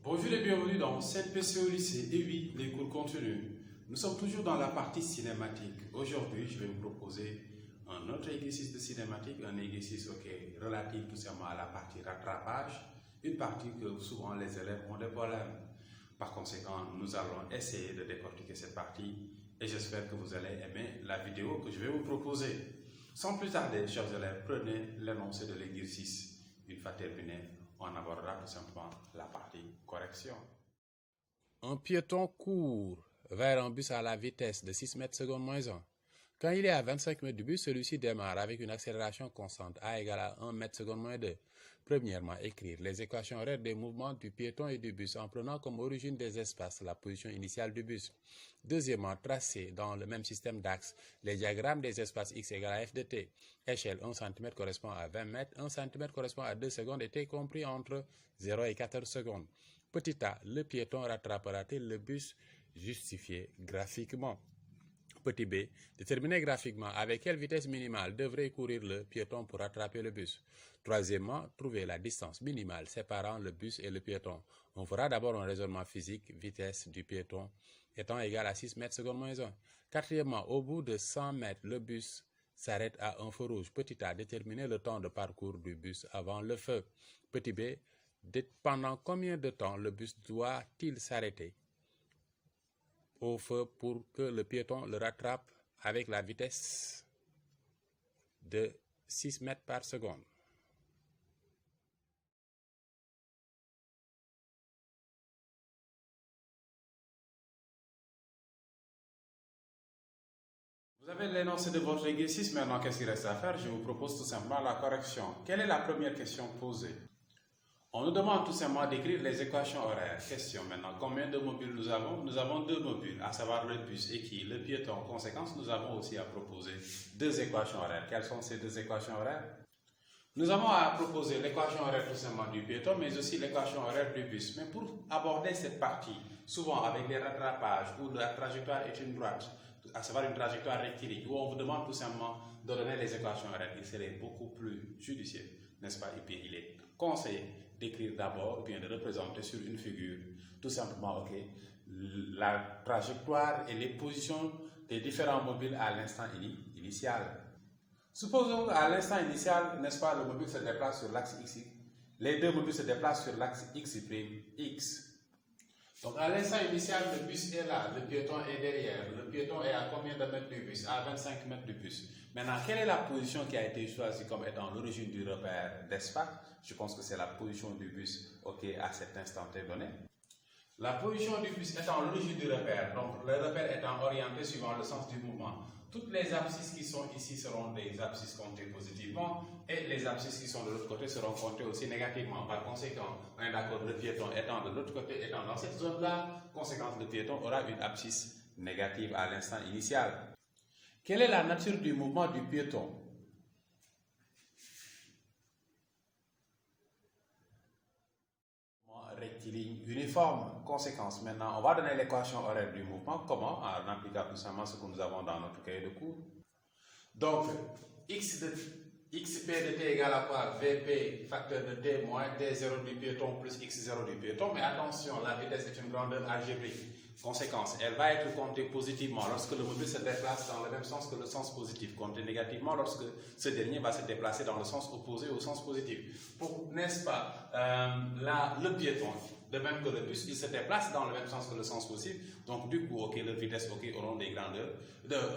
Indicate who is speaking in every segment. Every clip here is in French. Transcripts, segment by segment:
Speaker 1: Bonjour et bienvenue dans CPC au lycée. Et oui, les cours continuent. Nous sommes toujours dans la partie cinématique. Aujourd'hui, je vais vous proposer un autre exercice de cinématique, un exercice relatif tout simplement à la partie rattrapage, une partie que souvent les élèves ont des problèmes. Par conséquent, nous allons essayer de décortiquer cette partie et j'espère que vous allez aimer la vidéo que je vais vous proposer. Sans plus tarder, chers élèves, prenez l'énoncé de l'exercice. Une fois terminé, on abordera tout simplement la partie correction.
Speaker 2: Un piéton court vers un bus à la vitesse de 6 mètres secondes moins 1. Quand il est à 25 mètres du bus, celui-ci démarre avec une accélération constante A égale à 1 mètre seconde moins 2. Premièrement, écrire les équations horaires des mouvements du piéton et du bus en prenant comme origine des espaces la position initiale du bus. Deuxièmement, tracer dans le même système d'axes les diagrammes des espaces x égale à f de t. Échelle 1 cm correspond à 20 mètres, 1 cm correspond à 2 secondes et t compris entre 0 et 14 secondes. Petit a, le piéton rattrapera-t-il le bus? Justifié graphiquement. Petit b, déterminer graphiquement avec quelle vitesse minimale devrait courir le piéton pour rattraper le bus. Troisièmement, trouver la distance minimale séparant le bus et le piéton. On fera d'abord un raisonnement physique, vitesse du piéton étant égale à 6 mètres secondes moins 1. Quatrièmement, au bout de 100 mètres, le bus s'arrête à un feu rouge. Petit a, déterminer le temps de parcours du bus avant le feu. Petit b, pendant combien de temps le bus doit-il s'arrêter au feu pour que le piéton le rattrape avec la vitesse de 6 mètres par seconde.
Speaker 1: Vous avez l'énoncé de votre exercice, maintenant qu'est-ce qu'il reste à faire? Je vous propose tout simplement la correction. Quelle est la première question posée? On nous demande tout simplement d'écrire les équations horaires. Question maintenant, combien de mobiles nous avons? Nous avons deux mobiles, à savoir le bus et qui? Le piéton. En conséquence, nous avons aussi à proposer deux équations horaires. Quelles sont ces deux équations horaires? Nous avons à proposer l'équation horaire tout simplement du piéton, mais aussi l'équation horaire du bus. Mais pour aborder cette partie, souvent avec les rattrapages où la trajectoire est une droite, à savoir une trajectoire rectiligne, où on vous demande tout simplement de donner les équations horaires, il serait beaucoup plus judicieux, n'est-ce pas? Et puis il est conseillé d'écrire d'abord, ou bien de représenter sur une figure, tout simplement, la trajectoire et les positions des différents mobiles à l'instant initial. Supposons qu'à l'instant initial, n'est-ce pas, le mobile se déplace sur l'axe x, les deux mobiles se déplacent sur l'axe x'. Donc à l'instant initial, le bus est là, le piéton est derrière. Le piéton est à combien de mètres du bus? À 25 mètres du bus. Maintenant, quelle est la position qui a été choisie comme étant l'origine du repère d'espace? Je pense que c'est la position du bus à cet instant donné. La position du bus étant l'origine du repère, donc le repère étant orienté suivant le sens du mouvement. Toutes les abscisses qui sont ici seront des abscisses comptées positivement et les abscisses qui sont de l'autre côté seront comptées aussi négativement. Par conséquent, on est d'accord, le piéton étant de l'autre côté, étant dans cette zone-là, conséquence, le piéton aura une abscisse négative à l'instant initial. Quelle est la nature du mouvement du piéton? Rectiligne uniforme. Conséquence, maintenant, on va donner l'équation horaire du mouvement. Comment? En appliquant tout simplement ce que nous avons dans notre cahier de cours. Donc, xp de t égale à quoi? Vp facteur de t moins t0 du piéton plus x0 du piéton. Mais attention, la vitesse est une grandeur algébrique. Conséquence, elle va être comptée positivement lorsque le mobile se déplace dans le même sens que le sens positif, comptée négativement lorsque ce dernier va se déplacer dans le sens opposé au sens positif. Pour, n'est-ce pas, le piéton, de même que le bus, il se déplace dans le même sens que le sens positif. Donc du coup, les vitesses auront des grandeurs,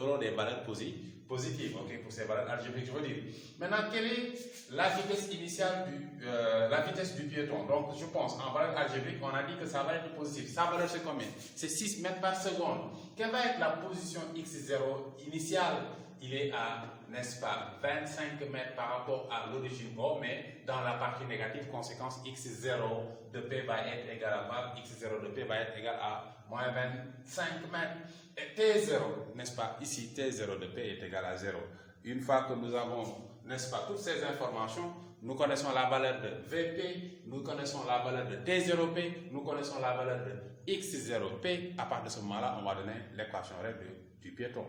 Speaker 1: auront des valeurs positives, pour ces valeurs algébriques, je veux dire. Maintenant, quelle est la vitesse initiale la vitesse du piéton? Donc je pense, en valeur algébrique, on a dit que ça va être positif. Sa valeur c'est combien? C'est 6 mètres par seconde. Quelle va être la position x0 initiale? Il est à, n'est-ce pas, 25 mètres par rapport à l'origine O, mais dans la partie négative, conséquence x0 de p va être égal à quoi? X0 de p va être égal à moins 25 mètres. Et t0, n'est-ce pas, ici t0 de p est égal à 0. Une fois que nous avons, n'est-ce pas, toutes ces informations, nous connaissons la valeur de Vp, nous connaissons la valeur de T0P, nous connaissons la valeur de X0P. À partir de ce moment-là, on va donner l'équation horaire du piéton.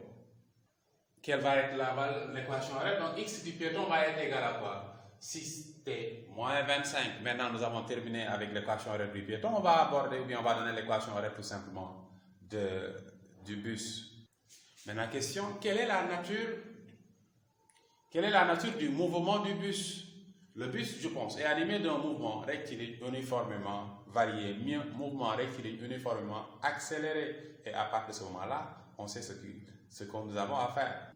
Speaker 1: Quelle va être l'équation horaire? Donc, X du piéton va être égal à quoi? 6t moins 25. Maintenant, nous avons terminé avec l'équation horaire du piéton. On va aborder, ou bien on va donner l'équation horaire tout simplement du bus. Maintenant, question, quelle est la nature du mouvement du bus? Le bus, je pense, est animé d'un mouvement rectiligne uniformément varié, mouvement rectiligne uniformément accéléré. Et à partir de ce moment-là, on sait ce que nous avons à faire.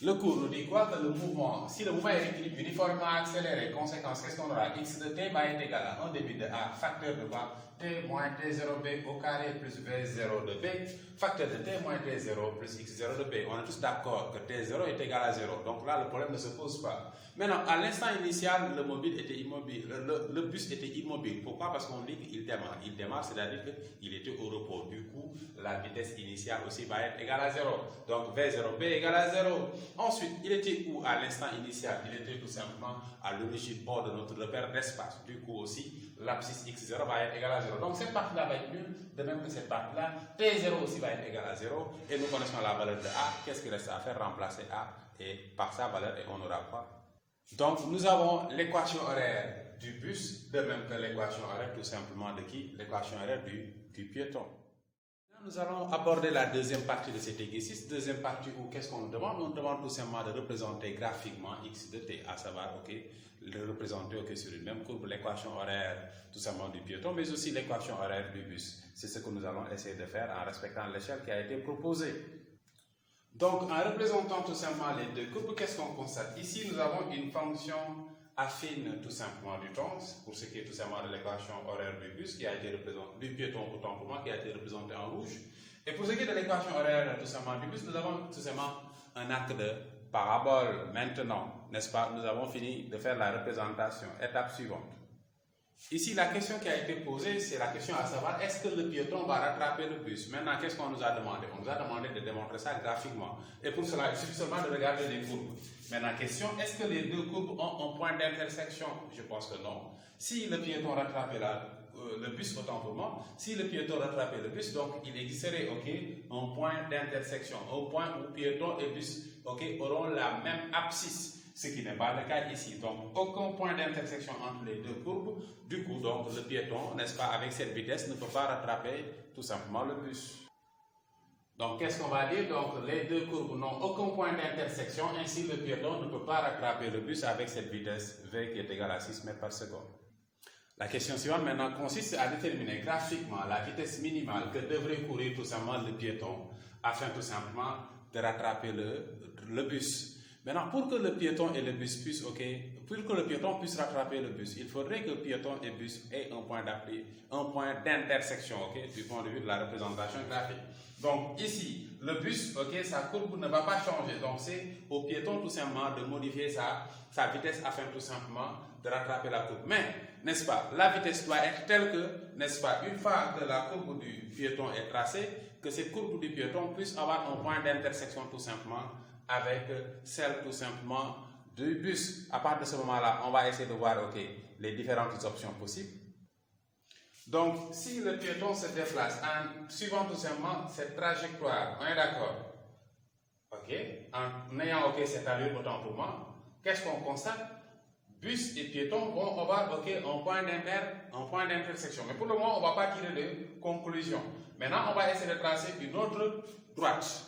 Speaker 1: Le cours nous dit quoi? Que le mouvement, si le mouvement est rectiligne uniformément accéléré, conséquence, qu'est-ce qu'on aura? X de t va être égal à 1 débit de A, facteur de quoi? T moins T0B au carré plus V0 de B, facteur de T moins T0 plus X0 de B. On est tous d'accord que T0 est égal à 0. Donc là, le problème ne se pose pas. Maintenant, à l'instant initial, le mobile était immobile, le bus était immobile. Pourquoi? Parce qu'on dit qu'il démarre. Il démarre, c'est-à-dire qu'il était au repos. Du coup, la vitesse initiale aussi va être égale à 0. Donc V0B égale à 0. Ensuite, il était où à l'instant initial? Il était tout simplement à l'origine bord de notre repère d'espace. Du coup aussi, l'abscisse X0 va être égale à 0. Donc cette partie-là va être nulle, de même que cette partie-là. T0 aussi va être égal à 0. Et nous connaissons la valeur de A. Qu'est-ce qu'il reste à faire? Remplacer A et par sa valeur et on aura quoi? Donc nous avons l'équation horaire du bus, de même que l'équation horaire tout simplement de qui? L'équation horaire du piéton. Nous allons aborder la deuxième partie de cet exercice. Deuxième partie où qu'est-ce qu'on nous demande? On nous demande tout simplement de représenter graphiquement x de t, à savoir, le représenter sur une même courbe, l'équation horaire tout simplement du piéton, mais aussi l'équation horaire du bus. C'est ce que nous allons essayer de faire en respectant l'échelle qui a été proposée. Donc, en représentant tout simplement les deux courbes, qu'est-ce qu'on constate? Ici, nous avons une fonction affine tout simplement du temps, pour ce qui est tout simplement de l'équation horaire du bus, qui a été représentée, du piéton autant pour moi, qui a été représenté en rouge. Et pour ce qui est de l'équation horaire tout simplement du bus, nous avons tout simplement un arc de parabole. Maintenant, n'est-ce pas, nous avons fini de faire la représentation. Étape suivante. Ici, la question qui a été posée, c'est la question à savoir, est-ce que le piéton va rattraper le bus? Maintenant, qu'est-ce qu'on nous a demandé? On nous a demandé de démontrer ça graphiquement. Et pour cela, il suffit seulement de regarder les courbes. Maintenant, question, est-ce que les deux courbes ont un point d'intersection? Je pense que non. Si le piéton rattrapait le bus, autant pour moi, si le piéton rattrapait le bus, donc il existerait un point d'intersection, un point où piéton et bus auront la même abscisse. Ce qui n'est pas le cas ici. Donc, aucun point d'intersection entre les deux courbes. Du coup, donc, le piéton, n'est-ce pas, avec cette vitesse, ne peut pas rattraper tout simplement le bus. Donc, qu'est-ce qu'on va dire? Donc, les deux courbes n'ont aucun point d'intersection. Ainsi, le piéton ne peut pas rattraper le bus avec cette vitesse V qui est égale à 6 mètres par seconde. La question suivante maintenant consiste à déterminer graphiquement la vitesse minimale que devrait courir tout simplement le piéton afin tout simplement de rattraper le bus. Maintenant, pour que le piéton et le bus puissent, pour que le piéton puisse rattraper le bus, il faudrait que le piéton et le bus aient un point d'intersection, du point de vue de la représentation graphique. Donc ici, le bus, sa courbe ne va pas changer. Donc c'est au piéton tout simplement de modifier sa vitesse afin tout simplement de rattraper la courbe. Mais, n'est-ce pas, la vitesse doit être telle que, n'est-ce pas, une fois que la courbe du piéton est tracée, que cette courbe du piéton puisse avoir un point d'intersection tout simplement avec celle tout simplement du bus. À partir de ce moment-là, on va essayer de voir les différentes options possibles. Donc, si le piéton se déplace en suivant tout simplement cette trajectoire, on est d'accord? En ayant cette allure autant pour moi, qu'est-ce qu'on constate? Bus et piéton vont avoir un point d'intersection. Mais pour le moment, on ne va pas tirer de conclusion. Maintenant, on va essayer de tracer une autre droite.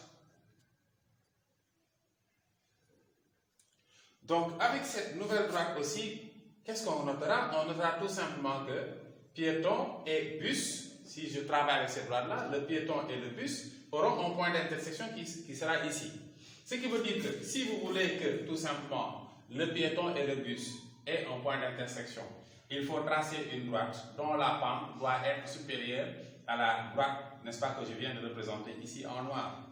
Speaker 1: Donc, avec cette nouvelle droite aussi, qu'est-ce qu'on notera? On notera tout simplement que piéton et bus, si je travaille avec cette droite-là, le piéton et le bus auront un point d'intersection qui sera ici. Ce qui veut dire que si vous voulez que tout simplement le piéton et le bus aient un point d'intersection, il faut tracer une droite dont la pente doit être supérieure à la droite, n'est-ce pas, que je viens de représenter ici en noir.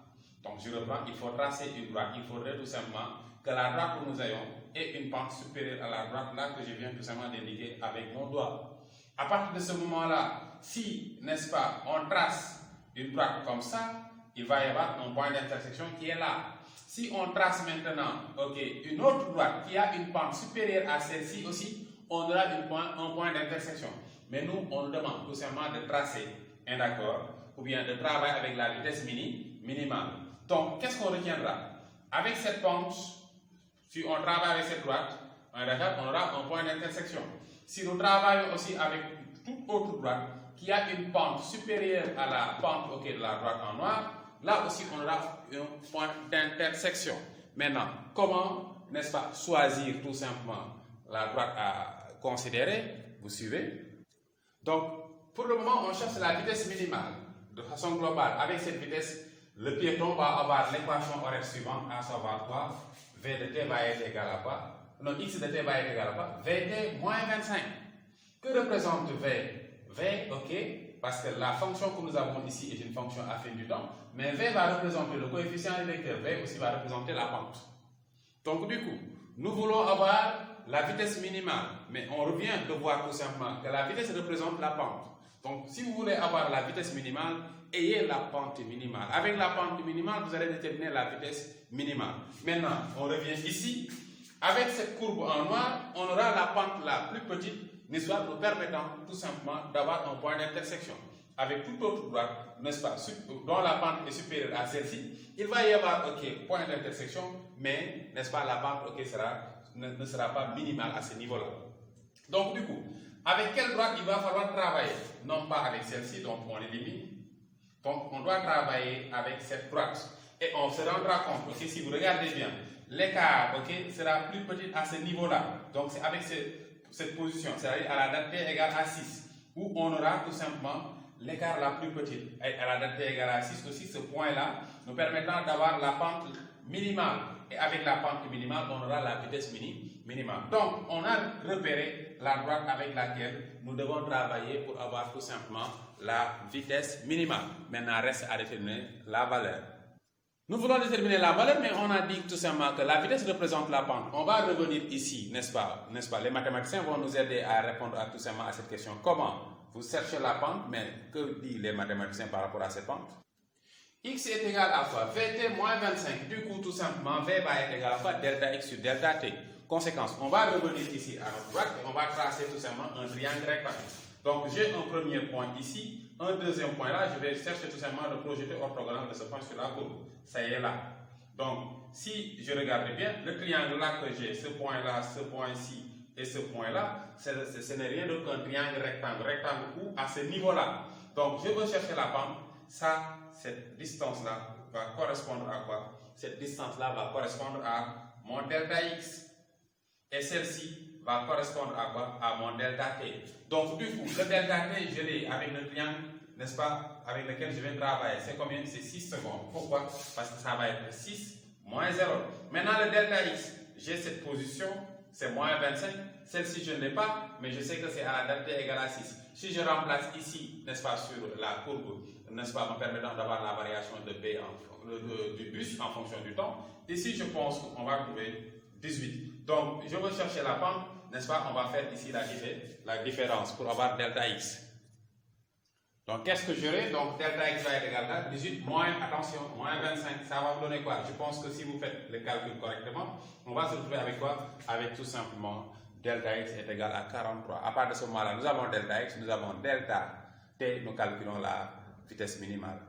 Speaker 1: Donc, je reprends, il faut tracer une droite. Il faudrait tout simplement que la droite que nous ayons ait une pente supérieure à la droite là que je viens tout simplement d'indiquer avec mon doigt. À partir de ce moment-là, si, n'est-ce pas, on trace une droite comme ça, il va y avoir un point d'intersection qui est là. Si on trace maintenant, une autre droite qui a une pente supérieure à celle-ci aussi, on aura un point d'intersection. Mais nous, on nous demande tout simplement de tracer un accord, ou bien de travailler avec la vitesse minimale. Donc, qu'est-ce qu'on retiendra? Avec cette pente, si on travaille avec cette droite, On est d'accord? On aura un point d'intersection. Si nous travaillons aussi avec toute autre droite qui a une pente supérieure à la pente de la droite en noir, là aussi on aura un point d'intersection. Maintenant, comment, n'est-ce pas, choisir tout simplement la droite à considérer? Vous suivez? Donc, pour le moment, on cherche la vitesse minimale de façon globale. Avec cette vitesse, le piéton va avoir l'équation horaire suivante, à savoir quoi? V de t va être égal à quoi? Non, x de t va être égal à quoi? Vt moins 25. Que représente V? V, ok, parce que la fonction que nous avons ici est une fonction affine du temps, mais V va représenter le coefficient du vecteur, V aussi va représenter la pente. Donc du coup, nous voulons avoir la vitesse minimale, mais on revient de voir tout simplement que la vitesse représente la pente. Donc si vous voulez avoir la vitesse minimale, ayez la pente minimale. Avec la pente minimale, vous allez déterminer la vitesse minimale. Maintenant, on revient ici. Avec cette courbe en noir, on aura la pente la plus petite, n'est-ce pas, nous permettant tout simplement d'avoir un point d'intersection. Avec toute autre droite, n'est-ce pas, dont la pente est supérieure à celle-ci, il va y avoir, ok, point d'intersection, mais, n'est-ce pas, la pente, ok, ne sera pas minimale à ce niveau-là. Donc, du coup, avec quelle droite il va falloir travailler? Non pas avec celle-ci, donc on élimine. Donc, on doit travailler avec cette droite. Et on se rendra compte, ok, si vous regardez bien, l'écart, ok, sera plus petit à ce niveau-là. Donc, c'est avec cette position, c'est-à-dire à la date t égale à 6, où on aura tout simplement l'écart la plus petite. Et à la date t égale à 6 aussi, ce point-là, nous permettant d'avoir la pente minimale. Et avec la pente minimale, on aura la vitesse minimale. Donc, on a repéré la droite avec laquelle nous devons travailler pour avoir tout simplement la vitesse minimale. Maintenant, reste à déterminer la valeur. Nous voulons déterminer la valeur, mais on a dit tout simplement que la vitesse représente la pente. On va revenir ici, n'est-ce pas? Les mathématiciens vont nous aider à répondre tout simplement à cette question. Comment? Vous cherchez la pente, mais que disent les mathématiciens par rapport à cette pente? X est égal à quoi? Vt moins 25. Du coup, tout simplement, V va être égal à quoi? Delta X sur delta T. Conséquence, on va revenir ici à notre droite et on va tracer tout simplement un triangle rectangle. Donc, j'ai un premier point ici, un deuxième point là. Je vais chercher tout simplement le projeté orthogonal de ce point sur la courbe. Ça y est là. Donc, si je regarde bien, le triangle là que j'ai, ce point-là, ce point-ci et ce point-là, ce n'est rien d'autre qu'un triangle rectangle. Rectangle où? À ce niveau-là. Donc, je veux chercher la pente. Ça, cette distance-là va correspondre à quoi? Cette distance-là va correspondre à mon delta X. Et celle-ci va correspondre à quoi? À mon delta T. Donc, du coup, le delta T, je l'ai avec le triangle, n'est-ce pas, avec lequel je vais travailler. C'est combien? C'est 6 secondes. Pourquoi? Parce que ça va être 6 moins 0. Maintenant, le delta X, j'ai cette position, c'est moins 25. Celle-ci, je ne l'ai pas, mais je sais que c'est à la date T égale à 6. Si je remplace ici, n'est-ce pas, sur la courbe, n'est-ce pas, me permettant d'avoir la variation de B du bus en fonction du temps, ici, je pense qu'on va trouver 18. Donc, je veux chercher la pente, n'est-ce pas, on va faire ici la différence pour avoir delta X. Donc, qu'est-ce que j'aurai? Donc, delta X va être égal à 18 moins, attention, moins 25. Ça va vous donner quoi? Je pense que si vous faites le calcul correctement, on va se retrouver avec quoi? Avec tout simplement delta X est égal à 43. À partir de ce moment-là, nous avons delta X, nous avons delta T, nous calculons la vitesse minimale.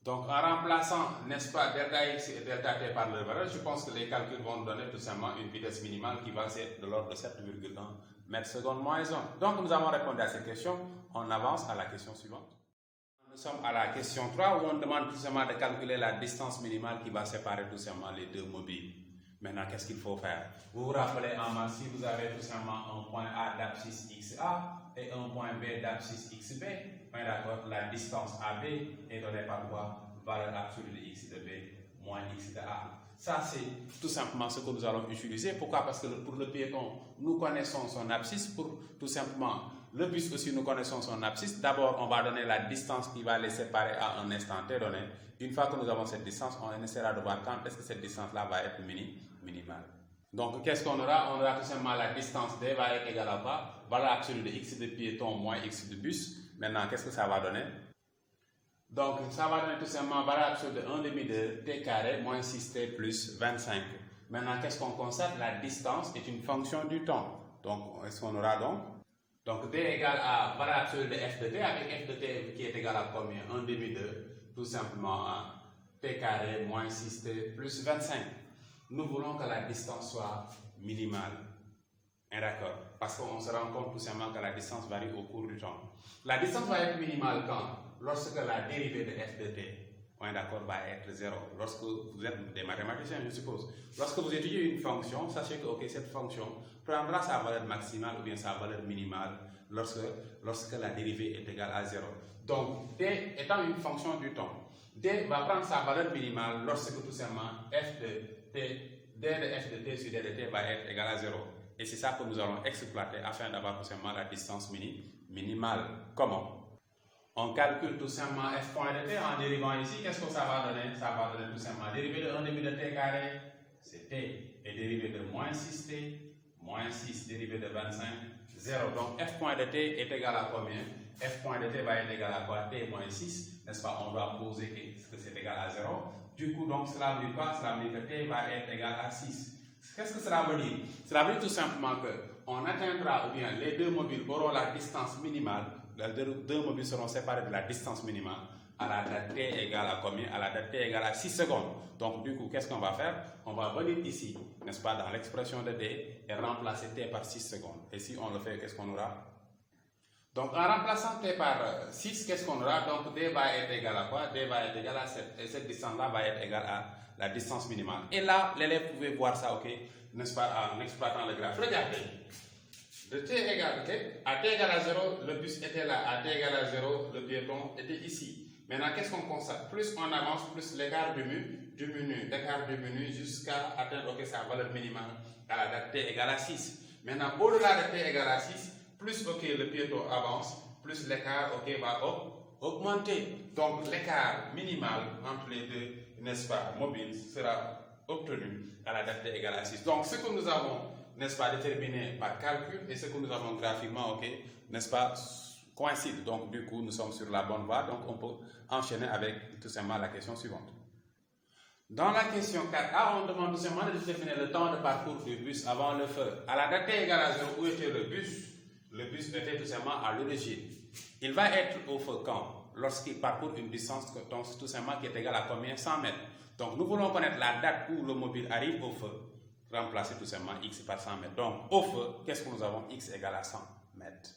Speaker 1: Donc, en remplaçant, n'est-ce pas, delta X et delta T par leur valeur, je pense que les calculs vont nous donner tout simplement une vitesse minimale qui va être de l'ordre de 7,1 mètres secondes moins 1. Donc, nous avons répondu à cette question. On avance à la question suivante. Nous sommes à la question 3 où on demande tout simplement de calculer la distance minimale qui va séparer tout simplement les deux mobiles. Maintenant, qu'est-ce qu'il faut faire? Vous vous rappelez en maths, si vous avez tout simplement un point A d'abscisse XA et un point B d'abscisse XB, d'accord, la distance AB est donnée par quoi? Valeur absolue de X de B moins X de A. Ça, c'est tout simplement ce que nous allons utiliser. Pourquoi? Parce que pour le piéton, nous connaissons son abscisse. Pour tout simplement le bus aussi, nous connaissons son abscisse. D'abord, on va donner la distance qui va les séparer à un instant T donné. Une fois que nous avons cette distance, on essaiera de voir quand est-ce que cette distance-là va être minimale. Donc, qu'est-ce qu'on aura? On aura tout simplement la distance D va être égale à quoi? Valeur absolue de X de piéton moins X de bus. Maintenant, qu'est-ce que ça va donner? Donc, ça va donner tout simplement valeur absolue de 1 demi de T carré moins 6T plus 25. Maintenant, qu'est-ce qu'on constate? La distance est une fonction du temps. Donc, est-ce qu'on aura donc D égale à valeur absolue de F de T avec F de T qui est égal à combien? 1 demi de tout simplement T carré moins 6T plus 25. Nous voulons que la distance soit minimale. D'accord. Parce qu'on se rend compte tout simplement que la distance varie au cours du temps. La distance va être minimale quand? Lorsque la dérivée de f de t, on est d'accord, va être 0. Lorsque vous êtes des mathématiciens, je suppose. Lorsque vous étudiez une fonction, sachez que ok, cette fonction prendra sa valeur maximale ou bien sa valeur minimale lorsque la dérivée est égale à 0. Donc, t étant une fonction du temps, d va prendre sa valeur minimale lorsque tout simplement f de t, d de f de t sur d de t va être égal à 0. Et c'est ça que nous allons exploiter afin d'avoir tout simplement la distance minimale. Comment? On calcule tout simplement f point de t en dérivant ici. Qu'est-ce que ça va donner? Ça va donner tout simplement dérivée de 1 demi de t carré, c'est t. Et dérivée de moins 6t, moins 6, dérivée de 25, 0. Donc f point de t est égal à combien? F point de t va être égal à quoi? T moins 6, n'est-ce pas? On doit poser que c'est égal à 0. Du coup, donc, cela veut dire quoi? Cela veut dire que t va être égal à 6. Qu'est-ce que cela veut dire? Cela veut dire tout simplement qu'on atteindra, ou bien les deux mobiles auront la distance minimale, les deux mobiles seront séparés de la distance minimale à la date t égale à combien? À la date t égale à 6 secondes. Donc du coup, qu'est-ce qu'on va faire? On va venir ici, n'est-ce pas, dans l'expression de t et remplacer t par 6 secondes. Et si on le fait, qu'est-ce qu'on aura? Donc en remplaçant t par 6, qu'est-ce qu'on aura? Donc d va être égal à quoi? D va être égal à 7. Et cette distance-là va être égale à la distance minimale. Et là, l'élève pouvait voir ça, ok, n'est-ce pas, en exploitant le graphe. Regardez, de t égale à t égale à 0, le bus était là, à t égale à 0, le piéton était ici. Maintenant, qu'est-ce qu'on constate? Plus on avance, plus l'écart diminue, l'écart diminue jusqu'à atteindre sa valeur minimale à la date t égale à 6. Maintenant, au-delà de t égale à 6, plus le piéton avance, plus l'écart va augmenter. Donc l'écart minimal entre les deux, n'est-ce pas, mobiles sera obtenu à la date t égale à 6. Donc ce que nous avons, n'est-ce pas, déterminé par calcul et ce que nous avons graphiquement, n'est-ce pas, coïncide. Donc du coup, nous sommes sur la bonne voie. Donc on peut enchaîner avec tout simplement la question suivante. Dans la question 4a, on demande tout simplement de déterminer le temps de parcours du bus avant le feu. À la date t égale à 0, où était le bus? Le bus était tout simplement à l'origine. Il va être au feu quand? Lorsqu'il parcourt une distance tout simplement qui est égale à combien? 100 mètres. Donc nous voulons connaître la date où le mobile arrive au feu. Remplacer tout simplement x par 100 mètres. Donc au feu, qu'est-ce que nous avons? X égale à 100 mètres.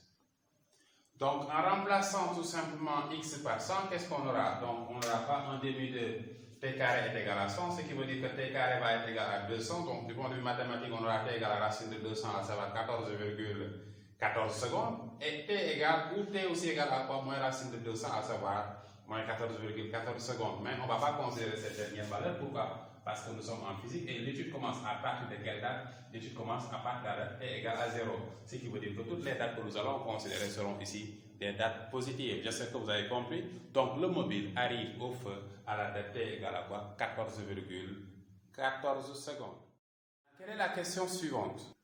Speaker 1: Donc en remplaçant tout simplement x par 100, qu'est-ce qu'on aura? Donc on n'aura pas un demi de t carré est égal à 100, ce qui veut dire que t carré va être égal à 200. Donc du point de vue mathématique, on aura t égale à la racine de 200, à savoir 14,14 secondes. Et t égale, ou t aussi égale à quoi? Moins racine de 200, à savoir moins 14,14 secondes. Mais on ne va pas considérer cette dernière valeur. Pourquoi? Parce que nous sommes en physique et l'étude commence à partir de quelle date? L'étude commence à partir de la date t égale à 0. Ce qui veut dire que toutes les dates que nous allons considérer seront ici des dates positives. J'espère que vous avez compris. Donc le mobile arrive au feu à la date t égale à quoi? 14,14 secondes. Quelle est la question suivante?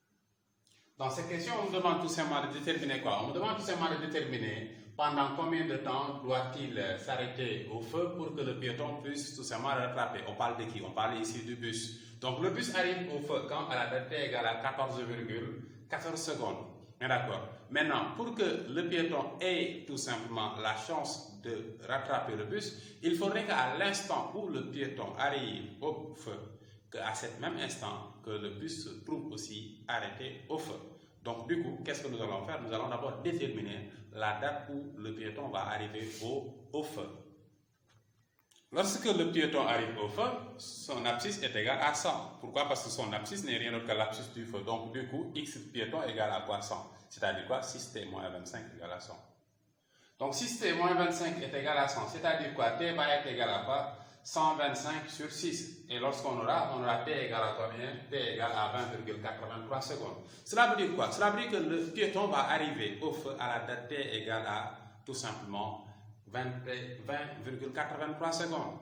Speaker 1: Dans cette question, on nous demande tout simplement de déterminer quoi? On nous demande tout simplement de déterminer pendant combien de temps doit-il s'arrêter au feu pour que le piéton puisse tout simplement rattraper. On parle de qui? On parle ici du bus. Donc le bus arrive au feu quand? À la date t égale à 14,14 secondes. D'accord. Maintenant, pour que le piéton ait tout simplement la chance de rattraper le bus, il faudrait qu'à l'instant où le piéton arrive au feu, qu'à cet même instant, que le bus se trouve aussi arrêté au feu. Donc du coup, qu'est-ce que nous allons faire? Nous allons d'abord déterminer la date où le piéton va arriver au feu. Lorsque le piéton arrive au feu, son abscisse est égal à 100. Pourquoi? Parce que son abscisse n'est rien d'autre que l'abscisse du feu. Donc du coup, x piéton égale à quoi? 100. C'est-à-dire quoi? 6t moins 25 égale à 100. Donc 6t moins 25 est égal à 100. C'est-à-dire quoi? T va être égal à quoi? 125 sur 6. Et lorsqu'on aura, t égale à combien? T égale à 20,83 secondes. Cela veut dire quoi? Cela veut dire que le piéton va arriver au feu à la date t égale à tout simplement 20,83 secondes.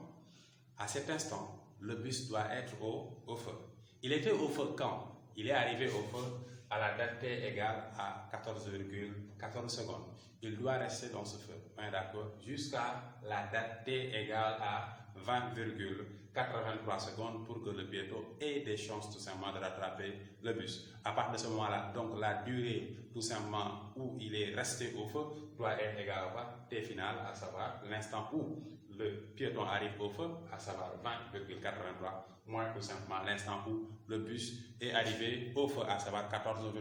Speaker 1: À cet instant, le bus doit être au feu. Il était au feu quand? Il est arrivé au feu à la date t égale à 14,14 secondes. Il doit rester dans ce feu, d'accord, jusqu'à la date t égale à 20,83 secondes pour que le piéton ait des chances tout simplement de rattraper le bus. À partir de ce moment-là, donc la durée tout simplement où il est resté au feu doit être égale à quoi? T final, à savoir l'instant où le piéton arrive au feu, à savoir 20,83, moins tout simplement l'instant où le bus est arrivé au feu, à savoir 14,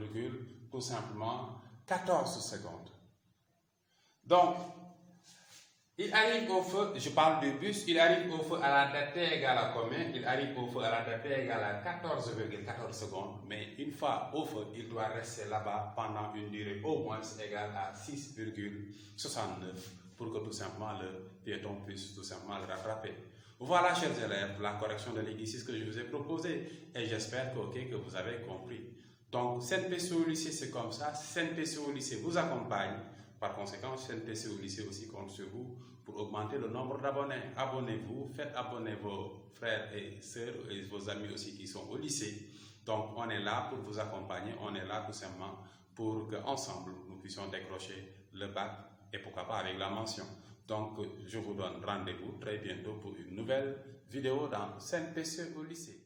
Speaker 1: tout simplement 14 secondes. Donc, il arrive au feu, je parle du bus, il arrive au feu à la date t égale à combien? Il arrive au feu à la date t égale à 14,14 secondes, mais une fois au feu, il doit rester là-bas pendant une durée au moins égale à 6,69 pour que tout simplement le piéton puisse tout simplement le rattraper. Voilà, chers élèves, la correction de l'exercice que je vous ai proposé et j'espère que vous avez compris. Donc, CNPC au lycée, c'est comme ça. CNPC au lycée vous accompagne. Par conséquent, CNPC au lycée aussi compte sur vous pour augmenter le nombre d'abonnés. Abonnez-vous, faites abonner vos frères et sœurs et vos amis aussi qui sont au lycée. Donc, on est là pour vous accompagner. On est là tout simplement pour qu'ensemble, nous puissions décrocher le bac et pourquoi pas avec la mention. Donc, je vous donne rendez-vous très bientôt pour une nouvelle vidéo dans CNPC au lycée.